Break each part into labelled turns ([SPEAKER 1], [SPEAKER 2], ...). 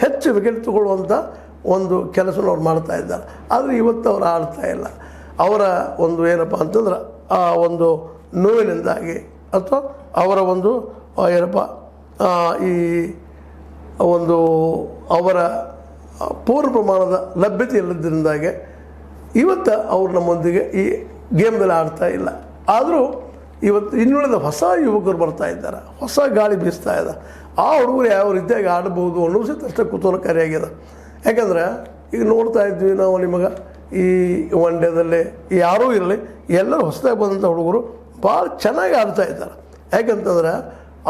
[SPEAKER 1] ಹೆಚ್ಚು ವಿಕೆಟ್ ತಗೊಳ್ಳುವಂಥ ಒಂದು ಕೆಲಸನ ಅವ್ರು ಮಾಡ್ತಾ ಇದ್ದಾರೆ. ಆದರೆ ಇವತ್ತು ಅವರು ಆಡ್ತಾ ಇಲ್ಲ. ಅವರ ಒಂದು ಏನಪ್ಪ ಅಂತಂದ್ರೆ ಆ ಒಂದು ನೋವಿನಿಂದಾಗಿ ಅಥವಾ ಅವರ ಒಂದು ಏನಪ್ಪ ಈ ಒಂದು ಅವರ ಪೂರ್ಣ ಪ್ರಮಾಣದ ಲಭ್ಯತೆ ಇಲ್ಲದ್ರಿಂದಾಗಿ ಇವತ್ತು ಅವರು ನಮ್ಮೊಂದಿಗೆ ಈ ಗೇಮ್ದಲ್ಲಿ ಆಡ್ತಾ ಇಲ್ಲ. ಆದರೂ ಇವತ್ತು ಇನ್ನುಳಿದ ಹೊಸ ಯುವಕರು ಬರ್ತಾ ಇದ್ದಾರೆ, ಹೊಸ ಗಾಳಿ ಬೀಸ್ತಾ ಇದೆ. ಆ ಹುಡುಗರು ಯಾವ ರೀತಿಯಾಗಿ ಆಡ್ಬೋದು ಅನ್ನೋದು ಸಹಿತ ಅಷ್ಟೇ ಕುತೂಹಲಕಾರಿಯಾಗಿದೆ. ಯಾಕಂದರೆ ಈಗ ನೋಡ್ತಾ ಇದ್ವಿ ನಾವು ನಿಮಗೆ ಈ ಒನ್ ಡೇದಲ್ಲಿ ಯಾರೂ ಇರಲಿ ಎಲ್ಲರೂ ಹೊಸದಾಗಿ ಬಂದಂಥ ಹುಡುಗರು ಭಾಳ ಚೆನ್ನಾಗಿ ಆಡ್ತಾ ಇದ್ದಾರೆ. ಯಾಕಂತಂದ್ರೆ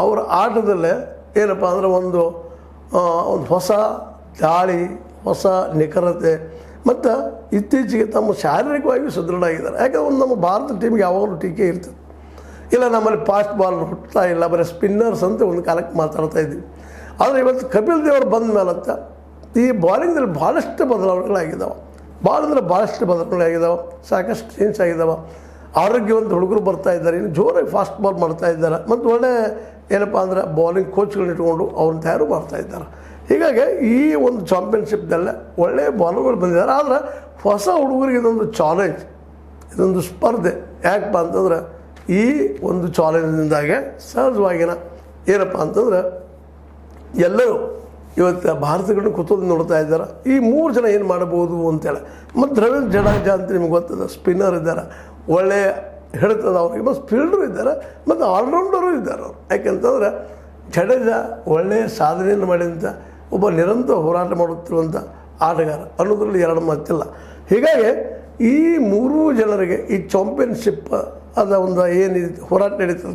[SPEAKER 1] ಅವರ ಆಟದಲ್ಲೇ ಏನಪ್ಪ ಅಂದರೆ ಒಂದು ಹೊಸ ದಾಳಿ, ಹೊಸ ನಿಖರತೆ ಮತ್ತು ಇತ್ತೀಚೆಗೆ ತಮ್ಮ ಶಾರೀರಿಕವಾಗಿ ಸದೃಢ ಆಗಿದ್ದಾರೆ. ಯಾಕಂದ್ರೆ ಒಂದು ನಮ್ಮ ಭಾರತ ಟೀಮಿಗೆ ಯಾವಾಗಲೂ ಟೀಕೆ ಇರ್ತದೆ, ಇಲ್ಲ ನಮ್ಮಲ್ಲಿ ಫಾಸ್ಟ್ ಬಾಲ್ ಹುಟ್ಟುತ್ತಾ ಇಲ್ಲ, ಬರೀ ಸ್ಪಿನ್ನರ್ಸ್ ಅಂತ ಒಂದು ಕಾಲಕ್ಕೆ ಮಾತಾಡ್ತಾ ಇದ್ವಿ. ಆದರೆ ಇವತ್ತು ಕಪಿಲ್ ದೇವರು ಬಂದ ಮೇಲತ್ತ ಈ ಬಾಲಿಂಗ್ದಲ್ಲಿ ಭಾಳಷ್ಟು ಬದಲಾವಣೆಗಳಾಗಿದ್ದಾವೆ. ಭಾಳಷ್ಟು ಬದಲಾವಣೆಗಳಾಗಿದ್ದಾವೆ, ಸಾಕಷ್ಟು ಚೇಂಜ್ ಆಗಿದ್ದಾವೆ. ಆರೋಗ್ಯವಂತ ಹುಡುಗರು ಬರ್ತಾ ಇದ್ದಾರೆ, ಇನ್ನು ಜೋರಾಗಿ ಫಾಸ್ಟ್ ಬಾಲ್ ಮಾಡ್ತಾ ಇದ್ದಾರೆ ಮತ್ತು ಒಳ್ಳೆ ಏನಪ್ಪ ಅಂದರೆ ಬೌಲಿಂಗ್ ಕೋಚ್ಗಳನ್ನ ಇಟ್ಕೊಂಡು ಅವ್ರನ್ನ ತಯಾರು ಮಾಡ್ತಾ ಇದ್ದಾರೆ. ಹೀಗಾಗಿ ಈ ಒಂದು ಚಾಂಪಿಯನ್ಶಿಪ್ದಲ್ಲೇ ಒಳ್ಳೆಯ ಬಾಲರ್ಗಳು ಬಂದಿದ್ದಾರೆ. ಆದರೆ ಹೊಸ ಹುಡುಗರಿಗೆ ಇದೊಂದು ಚಾಲೆಂಜ್, ಇದೊಂದು ಸ್ಪರ್ಧೆ. ಯಾಕಪ್ಪ ಅಂತಂದ್ರೆ ಈ ಒಂದು ಚಾಲೆಂಜಿಂದಾಗೆ ಸಹಜವಾಗಿನ ಏನಪ್ಪ ಅಂತಂದ್ರೆ ಎಲ್ಲರೂ ಇವತ್ತು ಭಾರತಗಳನ್ನ ಕುತೂಹಲ ನೋಡ್ತಾ ಇದ್ದಾರೆ, ಈ 3 ಜನ ಏನು ಮಾಡ್ಬೋದು ಅಂತೇಳಿ. ಮತ್ತು ರವೀಂದ್ರ ಜಡೇಜಾ ಅಂತ ನಿಮ್ಗೆ ಗೊತ್ತದ, ಸ್ಪಿನ್ನರ್ ಇದ್ದಾರೆ, ಒಳ್ಳೆಯ ಹಿಡಿತದ ಅವ್ರಿಗೆ, ಮತ್ತು ಫೀಲ್ಡರು ಇದ್ದಾರೆ ಮತ್ತು ಆಲ್ರೌಂಡರು ಇದ್ದಾರೆ ಅವರು. ಯಾಕೆಂತಂದ್ರೆ ಜಡೇಜಾ ಒಳ್ಳೆಯ ಸಾಧನೆಯನ್ನು ಮಾಡಿದಂಥ ಒಬ್ಬ ನಿರಂತರ ಹೋರಾಟ ಮಾಡುತ್ತಿರುವಂಥ ಆಟಗಾರ ಅನ್ನೋದ್ರಲ್ಲಿ ಎರಡು ಮಾತಿಲ್ಲ. ಹೀಗಾಗಿ ಈ 3 ಜನರಿಗೆ ಈ ಚಾಂಪಿಯನ್ಶಿಪ್ ಅದ ಒಂದು ಏನು ಹೋರಾಟ ನಡೀತದೆ